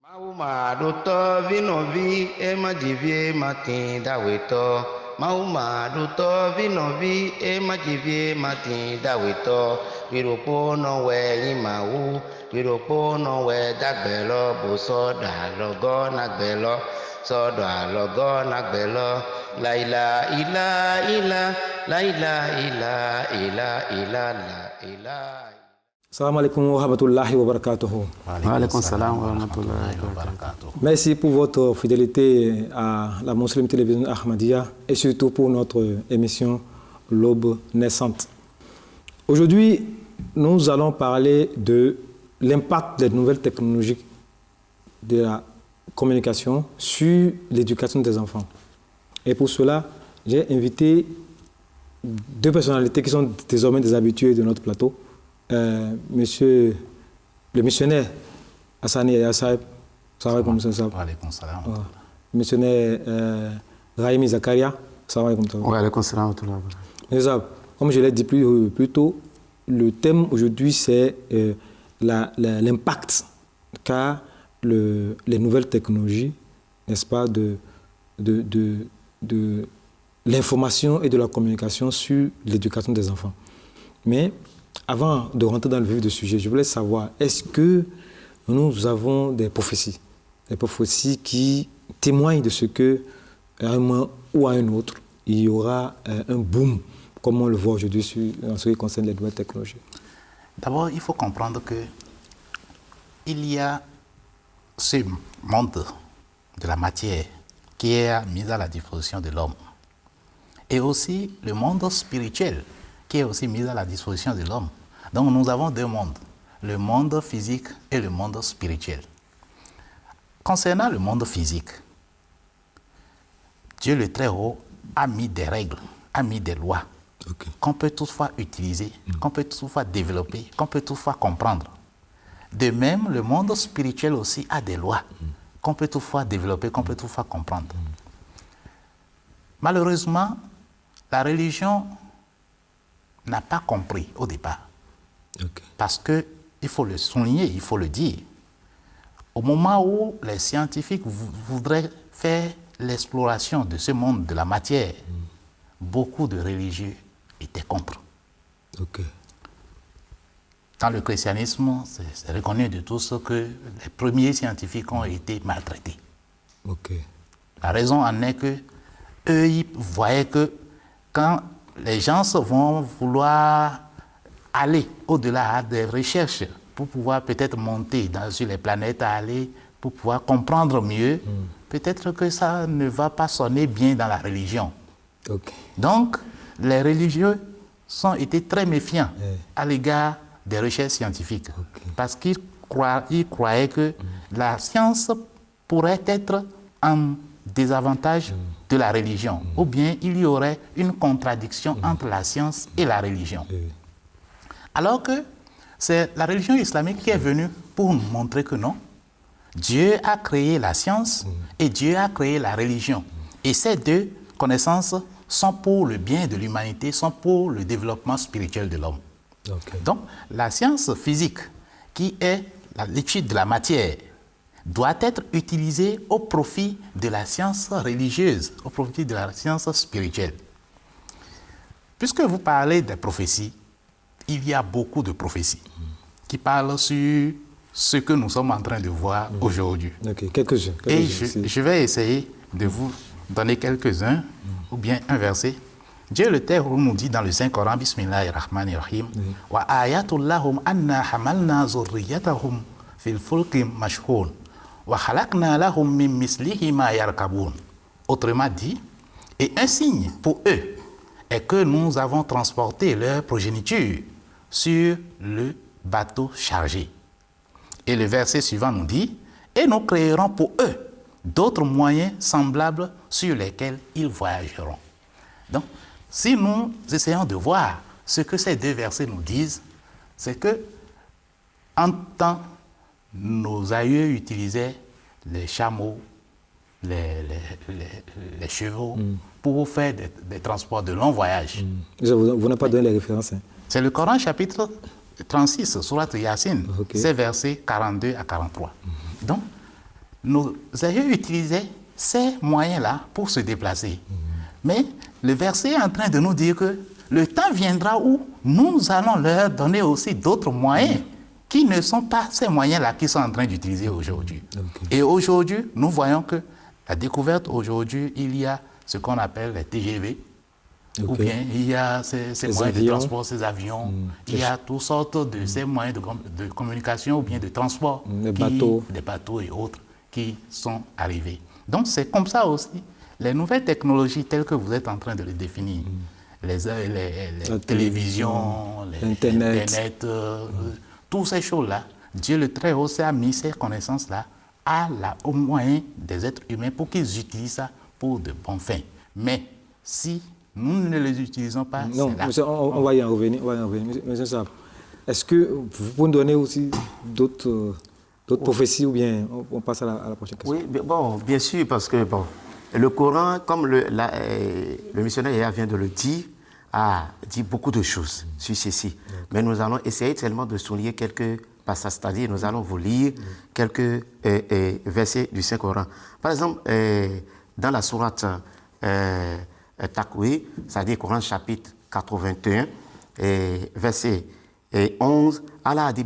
Mauma doto vinovi emajivie matin daweto. Mauma doto vinovi emajivie matin daweto. Wiropo no we imau. Wiropo no we dagbelo boso da logo nagbelo. So da logo nagbelo. Laila ila ila. Laila ila ila ila la ila. Salam alaikum wa rahmatullahi wa barakatuhu. Wa alaikum salam wa rahmatullahi wa barakatuhu. Merci pour votre fidélité à la Muslim Télévision Ahmadiyya et surtout pour notre émission L'Aube naissante. Aujourd'hui, nous allons parler de l'impact des nouvelles technologies de la communication sur l'éducation des enfants. Et pour cela, j'ai invité deux personnalités qui sont désormais des habitués de notre plateau. Monsieur le missionnaire Hassani Yassab, salam alaikum salam. Wa alaikum salam. Missionnaire Raimi Zakaria, salam alaikum. Wa alaikum salam. Comme je l'ai dit plus tôt, le thème aujourd'hui c'est l'impact qu'a les nouvelles technologies, n'est-ce pas, de l'information et de la communication sur l'éducation des enfants. Mais avant de rentrer dans le vif du sujet, je voulais savoir, est-ce que nous avons des prophéties qui témoignent de ce que, à un moment ou à un autre, il y aura un boom, comme on le voit aujourd'hui en ce qui concerne les nouvelles technologies? D'abord, il faut comprendre que il y a ce monde de la matière qui est mis à la disposition de l'homme, et aussi le monde spirituel qui est aussi mis à la disposition de l'homme. Donc nous avons deux mondes, le monde physique et le monde spirituel. Concernant le monde physique, Dieu le Très-Haut a mis des règles, a mis des lois qu'on peut toutefois utiliser, qu'on peut toutefois développer, qu'on peut toutefois comprendre. De même, le monde spirituel aussi a des lois qu'on peut toutefois développer, qu'on peut toutefois comprendre. Malheureusement, la religion n'a pas compris au départ. Parce qu'il faut le souligner, il faut le dire. Au moment où les scientifiques voudraient faire l'exploration de ce monde de la matière, beaucoup de religieux étaient contre. Dans le christianisme, c'est reconnu de tous que les premiers scientifiques ont été maltraités. La raison en est que eux, ils voyaient que quand les gens vont vouloir aller au-delà des recherches pour pouvoir peut-être monter sur les planètes, pour pouvoir comprendre mieux, peut-être que ça ne va pas sonner bien dans la religion. Donc, les religieux ont été très méfiants à l'égard des recherches scientifiques, parce qu'ils croyaient que la science pourrait être en désavantage de la religion, ou bien il y aurait une contradiction entre la science et la religion. Alors que c'est la religion islamique qui est venue pour nous montrer que non, Dieu a créé la science et Dieu a créé la religion. Et ces deux connaissances sont pour le bien de l'humanité, sont pour le développement spirituel de l'homme. Donc, la science physique, qui est l'étude de la matière, doit être utilisée au profit de la science religieuse, au profit de la science spirituelle. Puisque vous parlez des prophéties, il y a beaucoup de prophéties qui parlent sur ce que nous sommes en train de voir aujourd'hui. Quelques-uns. Et je vais essayer de vous donner quelques-uns, ou bien un verset. Dieu le Très-Haut nous dit dans le Saint-Coran, Bismillahirrahmanirrahim, Wa ayatullahum anna hamalna zurriyatahum fil fulkim mashhoun. Autrement dit, et un signe pour eux est que nous avons transporté leur progéniture sur le bateau chargé. Et le verset suivant nous dit, et nous créerons pour eux d'autres moyens semblables sur lesquels ils voyageront. Donc, si nous essayons de voir ce que ces deux versets nous disent, c'est que en temps, nos aïeux utilisaient les chameaux, les chevaux pour faire des transports de longs voyages. Vous n'avez pas donné les références. C'est le Coran chapitre 36, Sourate Yassine, c'est versets 42 à 43. Donc, nos aïeux utilisaient ces moyens-là pour se déplacer. Mais le verset est en train de nous dire que le temps viendra où nous allons leur donner aussi d'autres moyens qui ne sont pas ces moyens-là qu'ils sont en train d'utiliser aujourd'hui. Et aujourd'hui, nous voyons que la découverte, aujourd'hui, il y a ce qu'on appelle les TGV, ou bien il y a ces moyens de transport, ces avions, il y a toutes sortes de ces moyens de communication ou bien de transport, des bateaux et autres qui sont arrivés. Donc c'est comme ça aussi, les nouvelles technologies telles que vous êtes en train de les définir, les télévisions, l'Internet, toutes ces choses-là, Dieu le Très-Haut a mis ces connaissances-là au moyen des êtres humains pour qu'ils utilisent ça pour de bons fins. Mais si nous ne les utilisons pas, non, monsieur, on va y en revenir. Monsieur Sab, est-ce que vous pouvez nous donner aussi d'autres prophéties ou bien on passe à la prochaine question? Oui, bien sûr, parce que le Coran, comme le missionnaire vient de le dire, a dit beaucoup de choses sur ceci. Mais nous allons essayer seulement de souligner quelques passages, c'est-à-dire nous allons vous lire quelques versets du Saint-Coran. Par exemple, dans la sourate Takwir, c'est-à-dire Coran chapitre 81, verset 11, Allah a dit,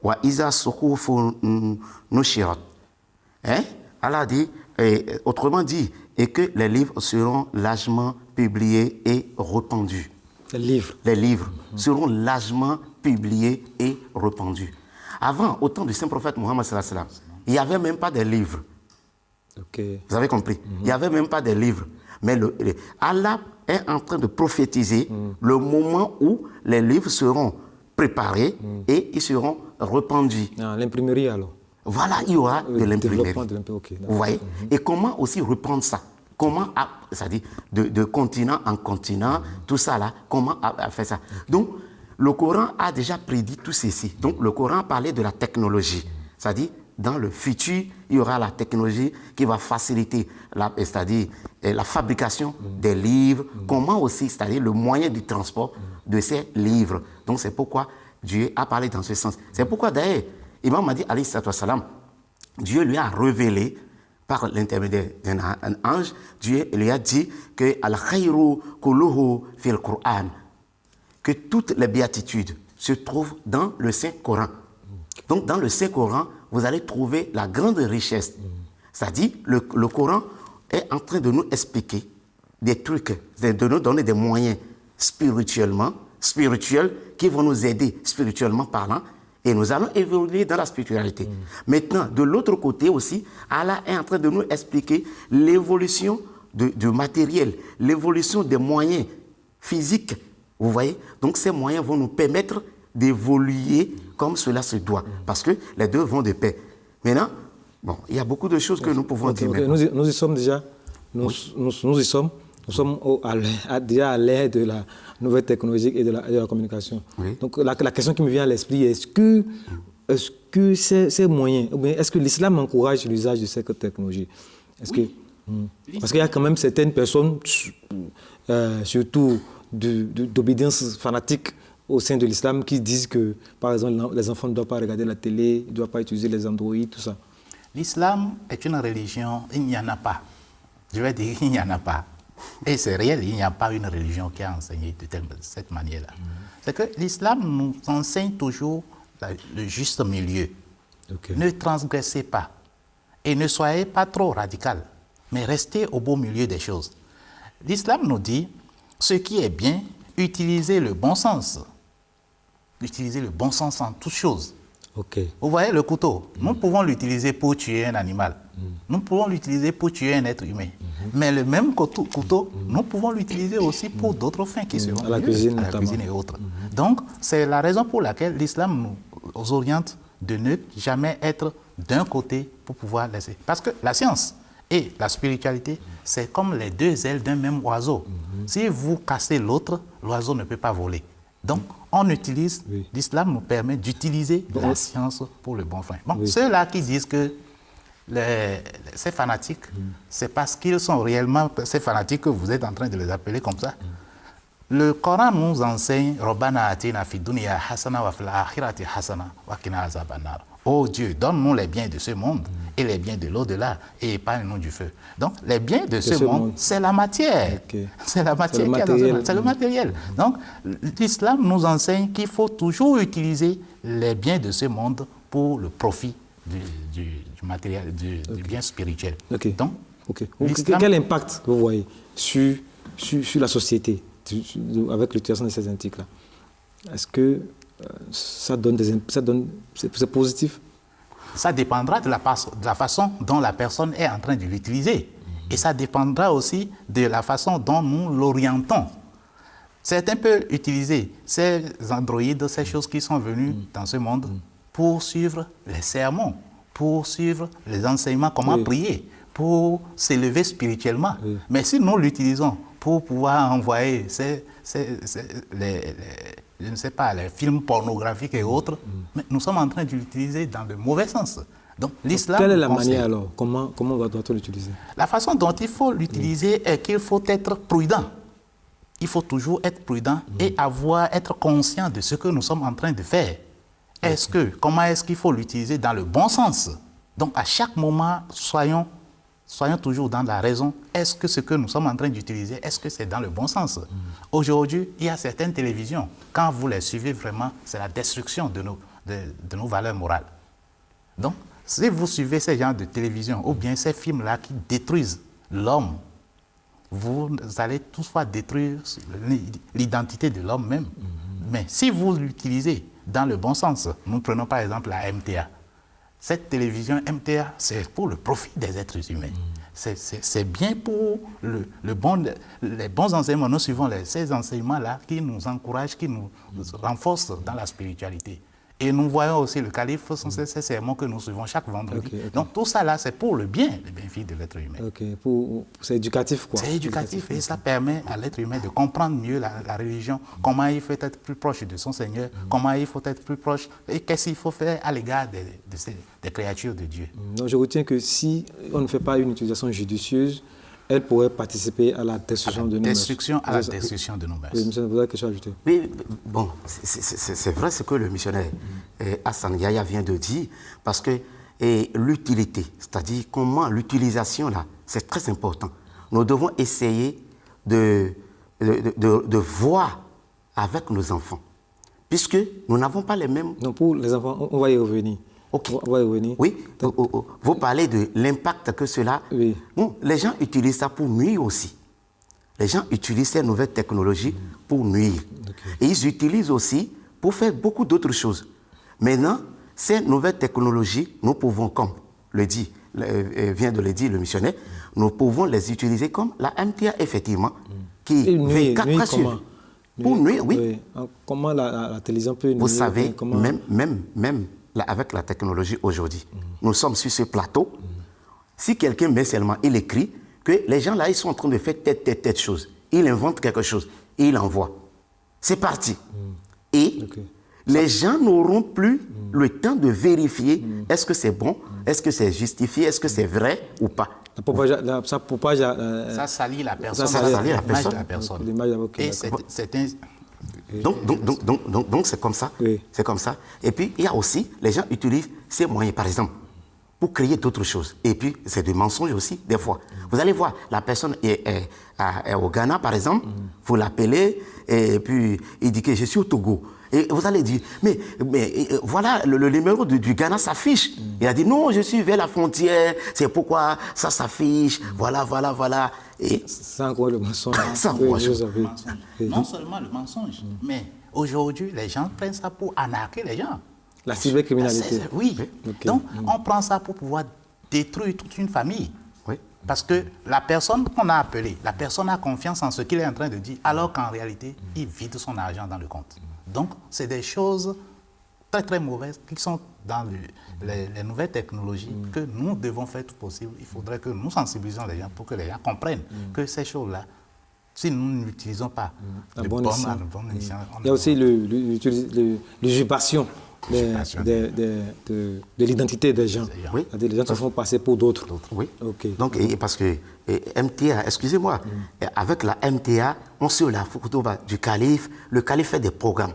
wa iza sukufu nushirat. Allah a dit, autrement dit, et que les livres seront largement publiés et répandus. Les livres seront largement publiés et répandus. Avant, au temps du saint prophète Mohammed, il n'y avait même pas de livres. Vous avez compris? Il n'y avait même pas de livres. Mais Allah est en train de prophétiser le moment où les livres seront préparés et ils seront répandus. L'imprimerie alors? Voilà, il y aura de l'imprimerie. Vous voyez? Et comment aussi reprendre ça? Comment, c'est-à-dire de continent en continent, tout ça là, comment faire ça? Donc, le Coran a déjà prédit tout ceci. Donc, le Coran parlait de la technologie. C'est-à-dire, dans le futur, il y aura la technologie qui va faciliter c'est-à-dire la fabrication des livres, comment aussi, c'est-à-dire le moyen du transport de ces livres. Donc, c'est pourquoi Dieu a parlé dans ce sens. C'est pourquoi, d'ailleurs, Imam Mahdi, alayhi salatu wassalam, Dieu lui a révélé, par l'intermédiaire d'un ange, Dieu lui a dit que al-khayru kulluhu fil Qur'an, que toutes les béatitudes se trouvent dans le Saint-Coran. Donc, dans le Saint-Coran, vous allez trouver la grande richesse. C'est-à-dire, le Coran est en train de nous expliquer des trucs, de nous donner des moyens spirituels qui vont nous aider spirituellement parlant, et nous allons évoluer dans la spiritualité. Maintenant, de l'autre côté aussi, Allah est en train de nous expliquer l'évolution du matériel, l'évolution des moyens physiques. Vous voyez? Donc, ces moyens vont nous permettre d'évoluer comme cela se doit, parce que les deux vont de pair. Maintenant, il y a beaucoup de choses que nous pouvons dire. Nous y sommes déjà. Nous y sommes. Nous sommes déjà à l'ère de la nouvelle technologie et de la communication. Oui. Donc la question qui me vient à l'esprit, est-ce que ces moyens, ou bien est-ce que l'islam encourage l'usage de cette technologie? Parce qu'il y a quand même certaines personnes, surtout d'obédience fanatique au sein de l'islam, qui disent que, par exemple, les enfants ne doivent pas regarder la télé, ne doivent pas utiliser les Android, tout ça. L'islam est une religion, il n'y en a pas. Je vais dire qu'il n'y en a pas. Et c'est réel, il n'y a pas une religion qui a enseigné de cette manière-là. C'est que l'islam nous enseigne toujours le juste milieu. Ne transgressez pas et ne soyez pas trop radical, mais restez au beau milieu des choses. L'islam nous dit, ce qui est bien, utilisez le bon sens. Utilisez le bon sens en toutes choses. Vous voyez le couteau, nous pouvons l'utiliser pour tuer un animal. Nous pouvons l'utiliser pour tuer un être humain. Mais le même couteau, nous pouvons l'utiliser aussi pour d'autres fins qui seront à la cuisine et autres. Donc, c'est la raison pour laquelle l'islam nous oriente de ne jamais être d'un côté pour pouvoir laisser. Parce que la science et la spiritualité, c'est comme les deux ailes d'un même oiseau. Si vous cassez l'autre, l'oiseau ne peut pas voler. Donc, on utilise, l'islam nous permet d'utiliser la science pour le bon fin. Ceux-là qui disent que ces fanatiques, c'est parce qu'ils sont réellement ces fanatiques que vous êtes en train de les appeler comme ça. Le Coran nous enseigne Rabbana atina fid dunya hasana wa fil akhirati hasana wa qina azaban nar. ô Dieu, donne-nous les biens de ce monde et les biens de l'au-delà et épargne-nous du feu. Donc, les biens de ce monde, c'est la matière. Okay. C'est la matière qui est dans ce monde. C'est le matériel. Donc, l'islam nous enseigne qu'il faut toujours utiliser les biens de ce monde pour le profit du matériel, du bien spirituel. Okay. Donc, quel impact vous voyez sur la société avec l'utilisation de ces antiques-là? Est-ce que c'est positif? Ça dépendra de la façon dont la personne est en train de l'utiliser. Et ça dépendra aussi de la façon dont nous l'orientons. Certains peuvent utiliser ces androïdes, ces choses qui sont venues dans ce monde pour suivre les sermons, pour suivre les enseignements, comment prier, pour s'élever spirituellement. Mais si nous l'utilisons pour pouvoir envoyer je ne sais pas, les films pornographiques et autres, mais nous sommes en train de l'utiliser dans le mauvais sens. Donc l'islam... Quelle est la manière alors? Comment doit-on l'utiliser? La façon dont il faut l'utiliser est qu'il faut être prudent. Il faut toujours être prudent et être conscient de ce que nous sommes en train de faire. Comment est-ce qu'il faut l'utiliser dans le bon sens? Donc à chaque moment, soyons toujours dans la raison. Est-ce que ce que nous sommes en train d'utiliser, est-ce que c'est dans le bon sens? Aujourd'hui, il y a certaines télévisions, quand vous les suivez vraiment, c'est la destruction de nos valeurs morales. Donc, si vous suivez ces genres de télévision ou bien ces films-là qui détruisent l'homme, vous allez toutefois détruire l'identité de l'homme même. Mais si vous l'utilisez dans le bon sens, nous prenons par exemple la MTA. Cette télévision MTA, c'est pour le profit des êtres humains. C'est bien pour les bons enseignements. Nous suivons ces enseignements-là qui nous encouragent, qui nous renforcent dans la spiritualité. Et nous voyons aussi le calife, ces sermons que nous suivons chaque vendredi. Donc tout ça là, c'est pour le bienfait de l'être humain. C'est éducatif quoi. C'est éducatif et ça permet à l'être humain de comprendre mieux la religion, comment il faut être plus proche de son Seigneur, comment il faut être plus proche et qu'est-ce qu'il faut faire à l'égard des créatures de Dieu. Donc je retiens que si on ne fait pas une utilisation judicieuse, elle pourrait participer à la destruction de nos mœurs. À la destruction de nos mœurs. Oui, monsieur, vous avez quelque chose à ajouter? Oui, bon, c'est vrai ce que le missionnaire Hassan Yahya vient de dire, parce que l'utilité, c'est-à-dire comment l'utilisation là, c'est très important. Nous devons essayer de voir avec nos enfants, puisque nous n'avons pas les mêmes... Non, pour les enfants, on va y revenir. Ok. On va y revenir. Oui, vous parlez de l'impact que cela... Oui. Bon, les gens utilisent ça pour nuire aussi. Les gens utilisent ces nouvelles technologies pour nuire. Et ils utilisent aussi pour faire beaucoup d'autres choses. Maintenant, ces nouvelles technologies, nous pouvons, comme vient de le dire le missionnaire, nous pouvons les utiliser comme la MTA, effectivement, qui nuire 24 heures sur... Pour nuire, oui. Comment la télévision peut nuire? Vous savez, même là, avec la technologie aujourd'hui, nous sommes sur ce plateau. Si quelqu'un met seulement, il écrit que les gens là, ils sont en train de faire telle chose. Il invente quelque chose et il envoie. C'est parti. Et les gens n'auront plus le temps de vérifier est-ce que c'est bon, est-ce que c'est justifié, est-ce que c'est vrai ou pas. Ça salit la personne. Ça salit l'image de la personne. Et donc c'est comme ça. Oui. C'est comme ça. Et puis il y a aussi, les gens utilisent ces moyens, par exemple, pour créer d'autres choses. Et puis c'est des mensonges aussi, des fois. Vous allez voir, la personne est au Ghana, par exemple, vous l'appelez, et puis il dit que je suis au Togo. Et vous allez dire, mais voilà, le numéro du Ghana s'affiche. Il a dit, non, je suis vers la frontière, c'est pourquoi ça s'affiche, voilà. Et c'est encore le mensonge. Non seulement le mensonge, mais aujourd'hui, les gens prennent ça pour arnaquer les gens. La cybercriminalité. Oui. Donc, on prend ça pour pouvoir détruire toute une famille. Oui. Parce que la personne qu'on a appelée, la personne a confiance en ce qu'il est en train de dire, alors qu'en réalité, il vide son argent dans le compte. Donc, c'est des choses très, très mauvaises qui sont dans les nouvelles technologies que nous devons faire tout possible. Il faudrait que nous sensibilisions les gens pour que les gens comprennent que ces choses-là, si nous n'utilisons pas la bonne escient, il y a aussi l'usurpation de l'identité des gens. Oui. Les gens se font passer pour d'autres. Oui. Donc, parce que MTA, excusez-moi, avec la MTA, on se la photo du calife. Le calife fait des programmes.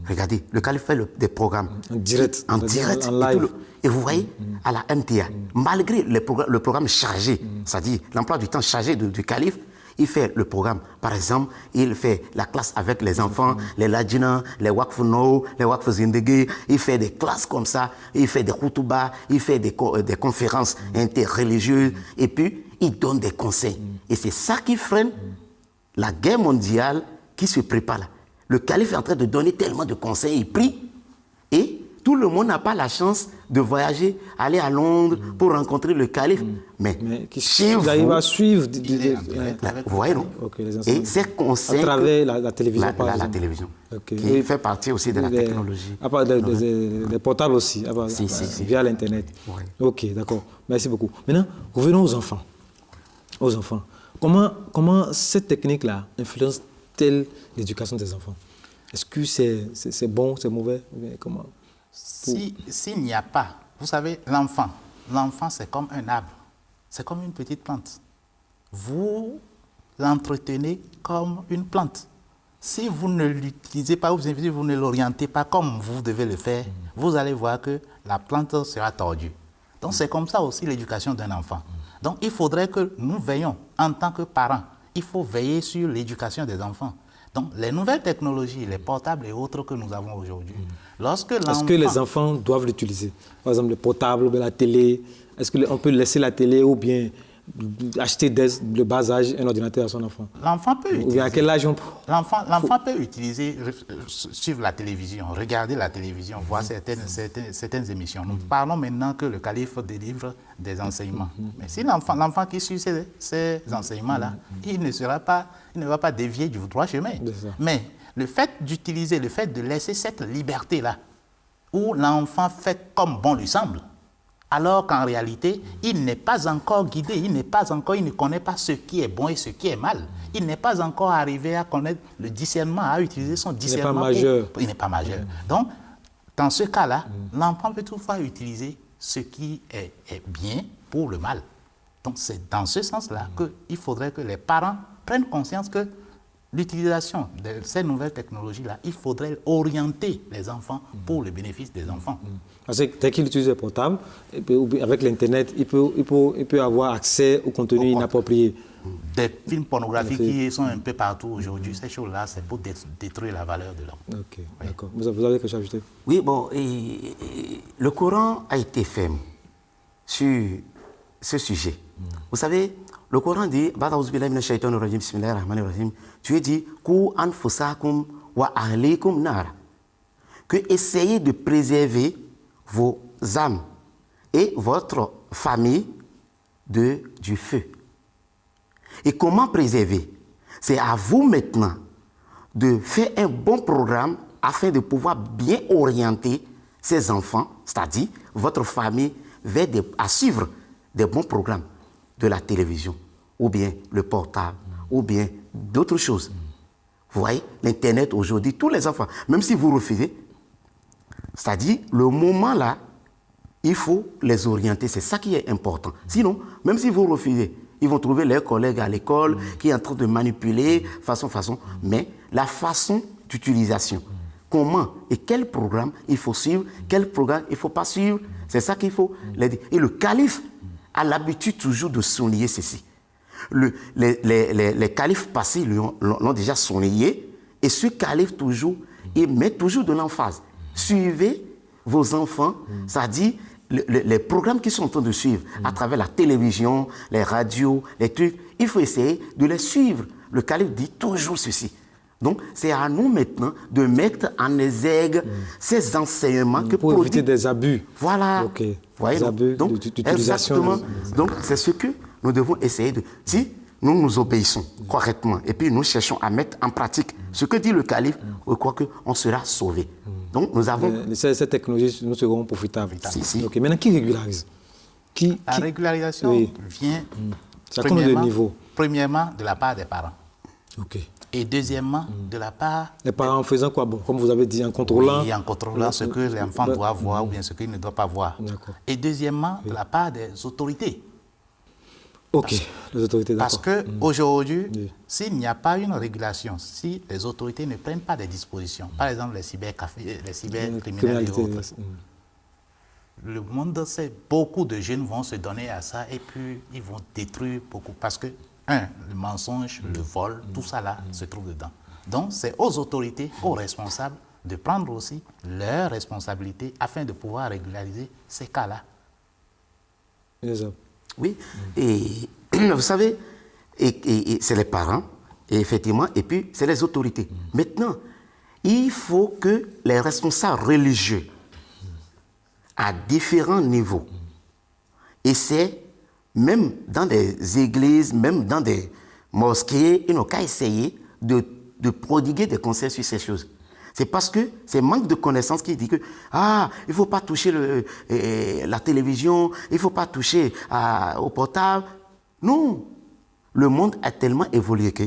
Regardez, le calife fait des programmes. En direct. En direct. En live. Et vous voyez, à la MTA, malgré le programme chargé, c'est-à-dire l'emploi du temps chargé du calife, il fait le programme. Par exemple, il fait la classe avec les enfants, les ladjina, les wakfuno, les wakfuzindegi. Il fait des classes comme ça. Il fait des khoutoubas, il fait des conférences interreligieuses. Et puis, il donne des conseils. Et c'est ça qui freine la guerre mondiale qui se prépare là. Le calife est en train de donner tellement de conseils, il prie. Et tout le monde n'a pas la chance de voyager, aller à Londres pour rencontrer le calife. Mais chez vous, arrive à suivre. Vous voyez, non? Et ces conseils. À travers la télévision, par exemple. La télévision. Qui fait partie aussi de la technologie. À part des portables aussi, via l'Internet. Ouais. Ok, d'accord. Merci beaucoup. Maintenant, revenons aux enfants. Comment cette technique-là influence-t-elle l'éducation des enfants? Est-ce que c'est bon, c'est mauvais? Comment? S'il n'y a pas, vous savez, l'enfant c'est comme un arbre, c'est comme une petite plante. Vous l'entretenez comme une plante. Si vous ne l'utilisez pas, vous ne l'orientez pas comme vous devez le faire, vous allez voir que la plante sera tordue. Donc c'est comme ça aussi l'éducation d'un enfant. Donc il faudrait que nous veillions en tant que parents. Il faut veiller sur l'éducation des enfants. Donc les nouvelles technologies, les portables et autres que nous avons aujourd'hui, est-ce que les enfants doivent l'utiliser? Par exemple, le portable, la télé, est-ce qu'on peut laisser la télé ou bien acheter dès le bas âge un ordinateur à son enfant? L'enfant peut utiliser. Ou bien à quel âge L'enfant peut utiliser, suivre la télévision, regarder la télévision, voir certaines émissions. Nous parlons maintenant que le calife délivre des enseignements. Mais si l'enfant qui suit ces enseignements-là, il ne va pas dévier du droit chemin. Mais le fait d'utiliser, le fait de laisser cette liberté-là, où l'enfant fait comme bon lui semble, alors qu'en réalité, il n'est pas encore guidé, il ne connaît pas ce qui est bon et ce qui est mal. Il n'est pas encore arrivé à connaître le discernement, à utiliser son discernement. Il n'est pas majeur. Donc, dans ce cas-là, l'enfant peut toutefois utiliser ce qui est bien pour le mal. Donc, c'est dans ce sens-là qu'il faudrait que les parents prennent conscience que l'utilisation de ces nouvelles technologies-là, il faudrait orienter les enfants pour le bénéfice des enfants. Parce que dès qu'il utilise le portable, avec l'Internet, il peut avoir accès au contenu inapproprié. Des films pornographiques qui sont un peu partout aujourd'hui, ces choses-là, c'est pour détruire la valeur de l'homme. Ok, d'accord. Vous avez quelque chose à ajouter? Oui, bon, le Coran a été ferme sur ce sujet. Vous savez, le Coran dit, tu es dit, que essayez de préserver vos âmes et votre famille du feu. Et comment préserver? C'est à vous maintenant de faire un bon programme afin de pouvoir bien orienter ces enfants, c'est-à-dire votre famille, à suivre des bons programmes de la télévision, ou bien le portable, ou bien d'autres choses. Vous voyez, l'Internet aujourd'hui, tous les enfants, même si vous refusez, c'est-à-dire le moment là, il faut les orienter, c'est ça qui est important. Sinon, même si vous refusez, ils vont trouver leurs collègues à l'école qui sont en train de manipuler, façon. Mais la façon d'utilisation, comment et quel programme il faut suivre, quel programme il ne faut pas suivre, c'est ça qu'il faut les dire. Et le calife a l'habitude toujours de souligner ceci. Les califes passés l'ont déjà souligné, et ce calife toujours, il met toujours de l'emphase. Suivez vos enfants, c'est-à-dire les programmes qu'ils sont en train de suivre à travers la télévision, les radios, les trucs, il faut essayer de les suivre. Le calife dit toujours ceci. Donc, c'est à nous maintenant de mettre en exergue ces enseignements pour éviter des abus. Voilà. Okay. Voyez, des abus d'utilisation. Exactement. Donc, c'est ce que nous devons essayer de... Si nous obéissons correctement et puis nous cherchons à mettre en pratique ce que dit le calife, je crois qu'on sera sauvé. Donc, nous avons... Ces technologies nous seront profitables. Si. Okay. Maintenant, qui régularise? La régularisation vient premièrement de la part des parents. Okay. Et deuxièmement, de la part... Les parents en faisant quoi? Bon, comme vous avez dit, en contrôlant... Oui, en contrôlant ce que l'enfant doit voir ou bien ce qu'il ne doit pas voir. Et deuxièmement, de la part des autorités. Ok, les autorités, d'accord. Parce qu'aujourd'hui, s'il n'y a pas une régulation, si les autorités ne prennent pas des dispositions, par exemple les cybercriminels et autres, le monde sait, beaucoup de jeunes vont se donner à ça et puis ils vont détruire beaucoup. Parce que, le mensonge, le vol, tout ça là se trouve dedans. Donc, c'est aux autorités, aux responsables, de prendre aussi leurs responsabilités afin de pouvoir régulariser ces cas-là. Oui, et vous savez, et c'est les parents, et effectivement, et puis c'est les autorités. Maintenant, il faut que les responsables religieux, à différents niveaux, essaient, même dans des églises, même dans des mosquées, ils n'ont qu'à essayer de prodiguer des conseils sur ces choses. C'est parce que c'est manque de connaissances qui dit que il ne faut pas toucher la télévision, il ne faut pas toucher au portable. Non, le monde a tellement évolué que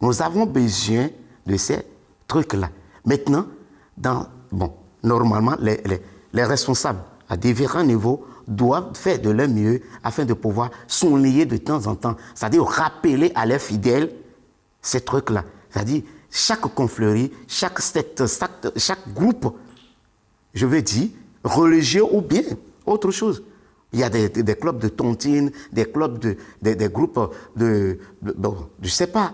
nous avons besoin de ces trucs-là. Maintenant, normalement, les responsables à différents niveaux doivent faire de leur mieux afin de pouvoir souligner de temps en temps, c'est-à-dire rappeler à leurs fidèles ces trucs-là. C'est-à-dire, chaque confrérie, chaque secte, chaque groupe, je veux dire, religieux ou bien autre chose. Il y a des clubs de tontine, des clubs des groupes je ne sais pas,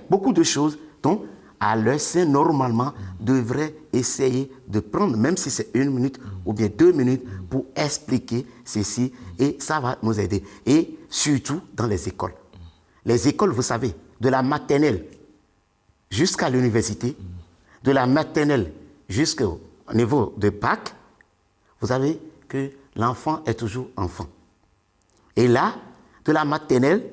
beaucoup de choses. Donc, à leur sein, normalement, devrait essayer de prendre, même si c'est 1 minute ou bien 2 minutes, pour expliquer ceci, et ça va nous aider. Et surtout dans les écoles. Les écoles, vous savez, de la maternelle jusqu'à l'université, de la maternelle jusqu'au niveau de bac, vous savez que l'enfant est toujours enfant. Et là, de la maternelle,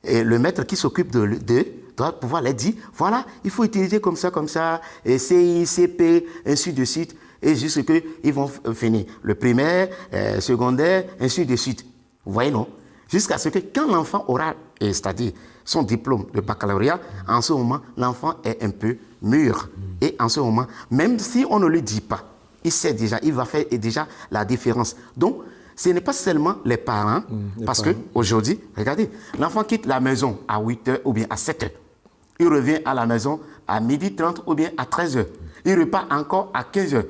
le maître qui s'occupe d'eux doit pouvoir leur dire, voilà, il faut utiliser comme ça, et CI, CP, ainsi de suite, et jusqu'à ce qu'ils vont finir le primaire, secondaire, ainsi de suite. Vous voyez, non? Jusqu'à ce que quand l'enfant aura, c'est-à-dire son diplôme de baccalauréat, en ce moment, l'enfant est un peu mûr. Et en ce moment, même si on ne le dit pas, il sait déjà, il va faire déjà la différence. Donc, ce n'est pas seulement les parents, parce qu'aujourd'hui, regardez, l'enfant quitte la maison à 8h ou bien à 7h. Il revient à la maison à 12h30 ou bien à 13h. Il repart encore à 15h,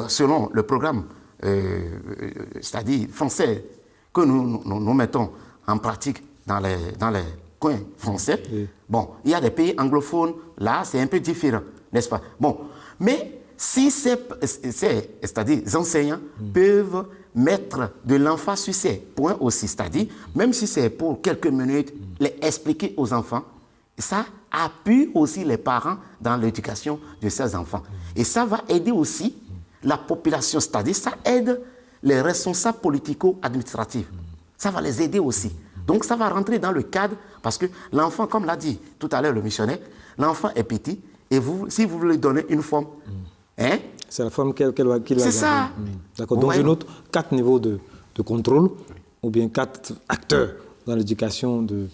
selon le programme, c'est-à-dire français, que nous mettons en pratique dans les coins français. Bon, il y a des pays anglophones, là, c'est un peu différent, n'est-ce pas? Bon, mais si c'est-à-dire les enseignants peuvent mettre de l'emphase sur ces points aussi, c'est-à-dire, même si c'est pour quelques minutes, les expliquer aux enfants, ça appuie aussi les parents dans l'éducation de ces enfants. Et ça va aider aussi la population, c'est-à-dire ça aide les responsables politico-administratifs. Ça va les aider aussi. Donc ça va rentrer dans le cadre, parce que l'enfant, comme l'a dit tout à l'heure le missionnaire, l'enfant est petit, et si vous lui donnez une forme, c'est la forme qu'il va garder. C'est ça. D'accord. Donc je note 4 niveaux de contrôle, ou bien 4 acteurs dans l'éducation de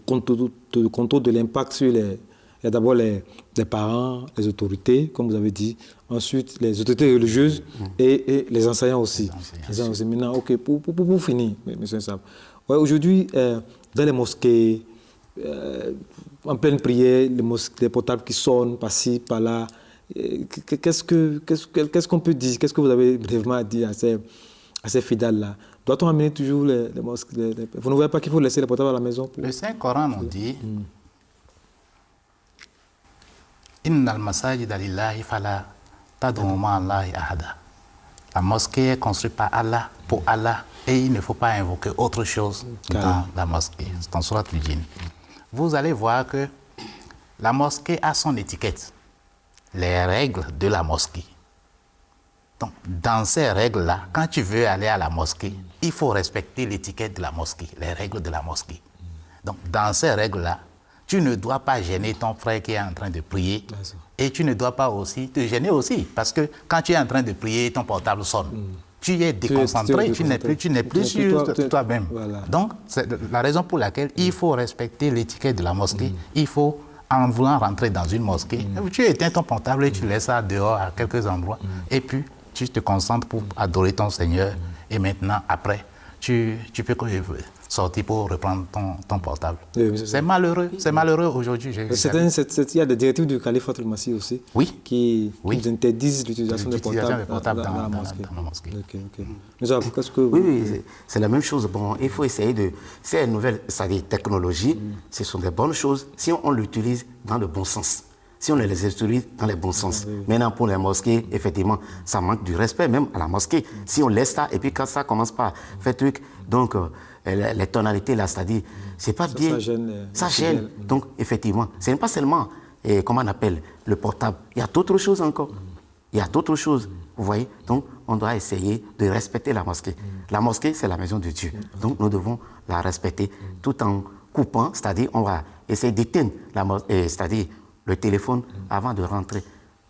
contrôle de l'impact sur les... Il y a d'abord les parents, les autorités, comme vous avez dit, ensuite les autorités religieuses et les enseignants aussi. Les enseignants. Maintenant, ok, pour finir, M. Sab, aujourd'hui, dans les mosquées, en pleine prière, les portables qui sonnent par-ci, par-là, qu'est-ce qu'on peut dire? Qu'est-ce que vous avez brièvement à dire à ces fidèles-là? Doit-on amener toujours les mosquées? Vous ne voyez pas qu'il faut laisser les portables à la maison? Le Saint-Coran nous dit Innal masajida lillahi fala tad'u ma'allahi ahada. La mosquée est construite par Allah, pour Allah, et il ne faut pas invoquer autre chose dans la mosquée. C'est en Sourate al-Jinn. Vous allez voir que la mosquée a son étiquette, les règles de la mosquée. Donc, dans ces règles-là, quand tu veux aller à la mosquée, il faut respecter l'étiquette de la mosquée, les règles de la mosquée. Donc, dans ces règles-là, tu ne dois pas gêner ton frère qui est en train de prier. Et tu ne dois pas aussi te gêner aussi. Parce que quand tu es en train de prier, ton portable sonne. Tu es déconcentré, tu n'es plus sur toi-même. Voilà. Donc, c'est la raison pour laquelle il faut respecter l'étiquette de la mosquée. Il faut, en voulant rentrer dans une mosquée, tu éteins ton portable et tu laisses ça dehors à quelques endroits. Et puis, tu te concentres pour adorer ton Seigneur. Et maintenant, après, tu peux sortir pour reprendre ton portable. Oui, c'est malheureux aujourd'hui. Il y a des directives du calife al-Masih aussi qui nous interdisent l'utilisation des portables dans la mosquée. Oui, c'est la même chose. Bon, il faut essayer de... Ces nouvelles technologies, ce sont des bonnes choses si on l'utilise dans le bon sens. Si on les utilise dans le bon sens. Maintenant, pour les mosquées, effectivement, ça manque du respect même à la mosquée. Si on laisse ça, et puis quand ça commence par faire truc, donc les tonalités, là, c'est-à-dire, c'est pas bien. Ça gêne. Donc, effectivement, ce n'est pas seulement, comment on appelle, le portable. Il y a d'autres choses encore. Il y a d'autres choses. Vous voyez? Donc, on doit essayer de respecter la mosquée. La mosquée, c'est la maison de Dieu. Donc, nous devons la respecter tout en coupant, c'est-à-dire, on va essayer d'éteindre c'est-à-dire, le téléphone avant de rentrer.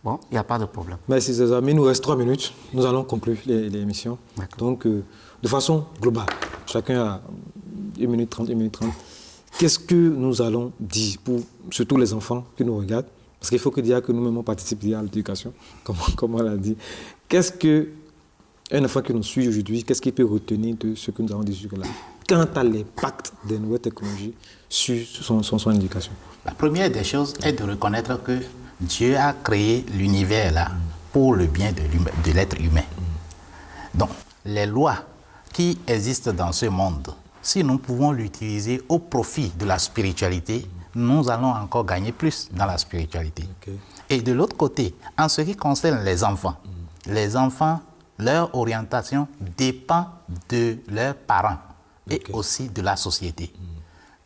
Bon, il n'y a pas de problème. Merci, les amis. Il nous reste 3 minutes. Nous allons conclure l'émission. Donc, de façon globale, chacun a 1 minute 30, 1 minute 30. Qu'est-ce que nous allons dire pour surtout les enfants qui nous regardent? Parce qu'il faut dire que nous-mêmes, on participe à l'éducation, comme on l'a dit. Qu'est-ce qu'un enfant qui nous suit aujourd'hui, qu'est-ce qu'il peut retenir de ce que nous avons dit jusque-là quant à l'impact des nouvelles technologies sur son éducation? La première des choses est de reconnaître que Dieu a créé l'univers là pour le bien de l'être humain. Donc, les lois qui existent dans ce monde, si nous pouvons l'utiliser au profit de la spiritualité, nous allons encore gagner plus dans la spiritualité. Et de l'autre côté, en ce qui concerne les enfants, leur orientation dépend de leurs parents et aussi de la société.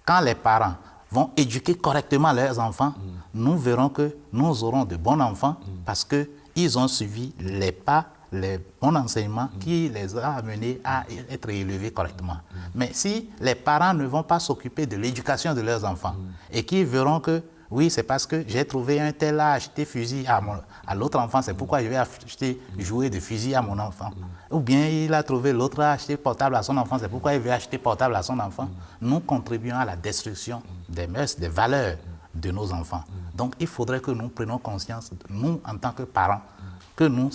Quand les parents vont éduquer correctement leurs enfants, nous verrons que nous aurons de bons enfants parce qu'ils ont suivi les pas, les bons enseignements qui les ont amenés à être élevés correctement. Mais si les parents ne vont pas s'occuper de l'éducation de leurs enfants et qu'ils verront que oui, c'est parce que j'ai trouvé un tel a acheté fusil à l'autre enfant, c'est pourquoi je vais acheter jouer de fusil à mon enfant. Ou bien il a trouvé l'autre a acheté portable à son enfant, c'est pourquoi il veut acheter portable à son enfant. Nous contribuons à la destruction des mœurs, des valeurs de nos enfants. Donc il faudrait que nous prenions conscience, nous en tant que parents, que nous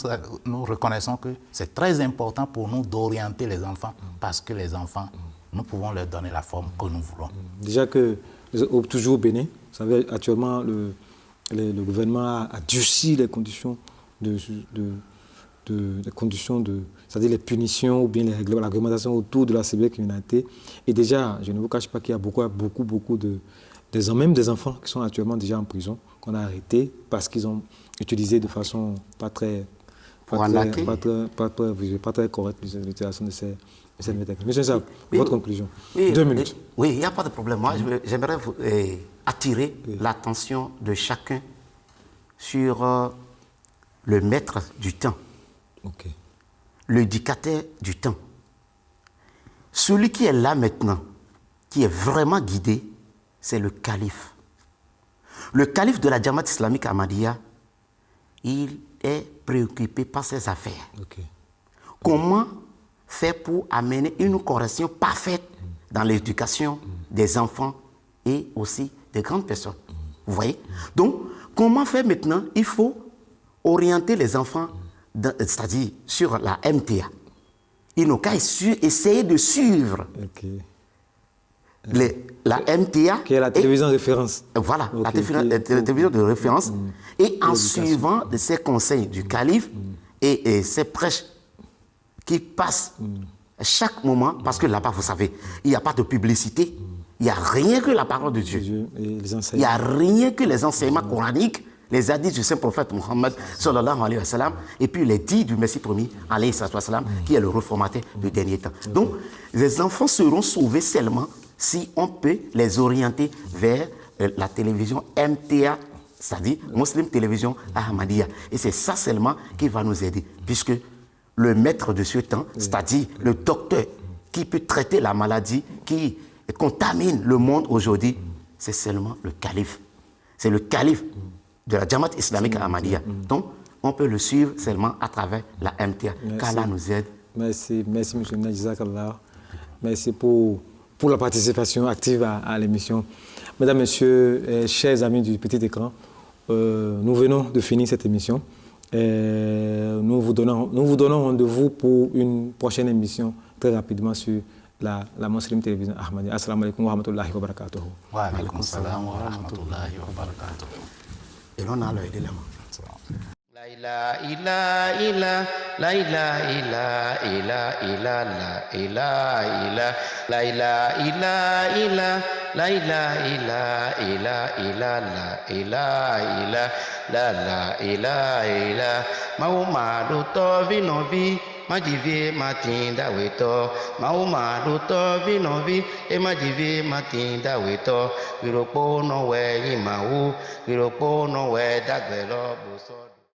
reconnaissons que c'est très important pour nous d'orienter les enfants parce que les enfants, nous pouvons leur donner la forme que nous voulons. Déjà que, toujours au Bénin, vous savez, actuellement, le gouvernement a durci les conditions c'est-à-dire les punitions ou bien la réglementation autour de la cybercriminalité. Et déjà, je ne vous cache pas qu'il y a beaucoup même des enfants qui sont actuellement déjà en prison, qu'on a arrêtés parce qu'ils ont utilisé de façon pas très correcte l'utilisation de ces méthodes. Monsieur Sab, votre conclusion. 2 minutes. Oui, il n'y a pas de problème. Moi, j'aimerais attirer l'attention de chacun sur le maître du temps, l'éducateur du temps. Celui qui est là maintenant, qui est vraiment guidé, c'est le calife. Le calife de la Jamaat islamique Ahmadiyya, il est préoccupé par ses affaires. Comment faire pour amener une correction parfaite dans l'éducation des enfants et aussi des grandes personnes. Vous voyez? Donc, comment faire maintenant? Il faut orienter les enfants, c'est-à-dire sur la MTA. Ils n'ont qu'à essayer de suivre la MTA. Qui est la télévision de référence. Voilà, la télévision de référence. Et en suivant ces conseils du calife et ces prêches qui passent à chaque moment, parce que là-bas, vous savez, il n'y a pas de publicité, il n'y a rien que la parole de Dieu. Il n'y a rien que les enseignements coraniques, les hadiths du saint prophète Mohammed, sallallahu alayhi wa sallam, et puis les dits du Messie promis, alayhi wa sallam, qui est le reformateur du dernier temps. Donc, les enfants seront sauvés seulement si on peut les orienter vers la télévision MTA, c'est-à-dire Muslim Télévision Ahmadiyya. Et c'est ça seulement qui va nous aider, puisque le maître de ce temps, c'est-à-dire le docteur qui peut traiter la maladie qui contamine le monde aujourd'hui, c'est seulement le calife. C'est le calife de la Jamaat islamique Ahmadiyya. Donc, on peut le suivre seulement à travers la MTA. Qu'Allah nous aide. Merci, M. Jazakallah. Merci pour la participation active à l'émission. Mesdames, Messieurs, chers amis du petit écran, nous venons de finir cette émission. Nous vous donnons rendez-vous pour une prochaine émission très rapidement sur la Muslim Télévision Ahmadiyya. Assalamu alaikum wa rahmatullahi wa barakatuh. Wa alaikum salam wa rahmatullahi wa barakatuh. Et l'on a l'œil de la main. La ilaha illa illa, la ilaha illa illa illa, la ilaha illa, la ilaha illa illa, la ilaha illa illa illa, la ilaha illa, la ilaha illa. Mahoma luto vinovi, majivi matinda weto. Mahoma luto vinovi, e majivi matinda weto. Viropo no we imahu, viropo no we dagbelo buso.